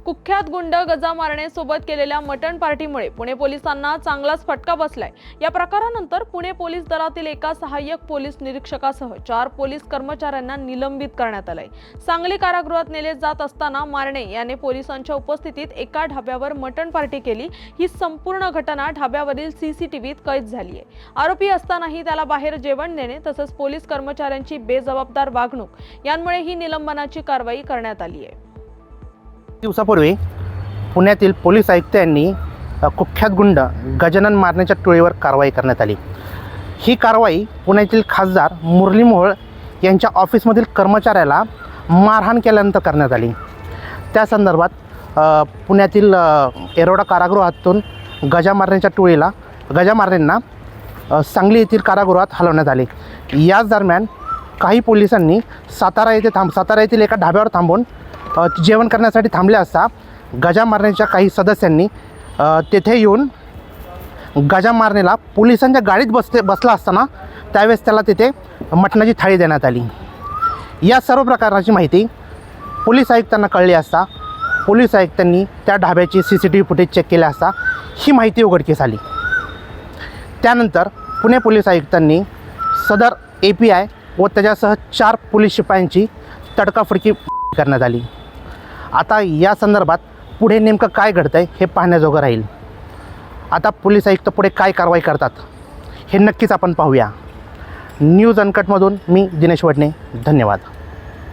कुख्यात गुंड गजा मारणे सोबत केलेल्या मटण पार्टीमुळे पुणे पोलिसांना चांगलाच फटका बसलाय। या प्रकारानंतर पुणे पोलीस दलातील एका सहाय्यक पोलीस निरीक्षकासह 4 पोलीस कर्मचाऱ्यांना निलंबित करण्यात आलंय। सांगली कारागृहात नेले जात असताना मारणे याने पोलिसांच्या उपस्थितीत एका ढाब्यावर मटण पार्टी केली। ही संपूर्ण घटना ढाब्यावरील सीसीटीव्हीत कैद झाली आहे। आरोपी असतानाही त्याला बाहेर जेवण देणे तसंच पोलीस कर्मचाऱ्यांची बेजबाबदार वागणूक यांमुळे ही निलंबनाची कारवाई करण्यात आली आहे। दिवसापूर्वी पुण्यातील पोलीस आयुक्त यांनी कुख्यात गुंड गजानन मारण्याच्या टोळीवर कारवाई करण्यात आली। ही कारवाई पुण्यातील खासदार मुरली मोहोळ यांच्या ऑफिसमधील कर्मचाऱ्याला मारहाण केल्यानंतर करण्यात आली। त्या संदर्भात पुण्यातील येरवडा कारागृहातून गजा मारण्यांना सांगली येथील कारागृहात हलवण्यात आले। याच दरम्यान काही पोलिसांनी सातारा येथील एका ढाब्यावर थांबून जेवण करण्यासाठी थांबले असता गजा मारण्याच्या काही सदस्यांनी तेथे येऊन गजा मारण्याला पोलिसांच्या गाडीत बसला असताना त्यावेळेस त्याला तिथे मटणाची थाळी देण्यात आली। या सर्व प्रकाराची माहिती पोलीस आयुक्तांना कळली असता पोलीस आयुक्तांनी त्या ढाब्याची सीसीटीव्ही फुटेज चेक केले असता ही माहिती उघडकीस आली। त्यानंतर पुणे पोलीस आयुक्तांनी सदर API व त्याच्यासह 4 पोलीस शिपायांची तडकाफडकी करण्यात आली। आता या संदर्भात पुढे नेमकं काय घडतंय हे पाहण्याजोगं राहील। आता पोलीस आयुक्त पुढे काय कारवाई करतात हे नक्कीच आपण पाहूया। न्यूज अनकटमधून मी दिनेश वडणे, धन्यवाद।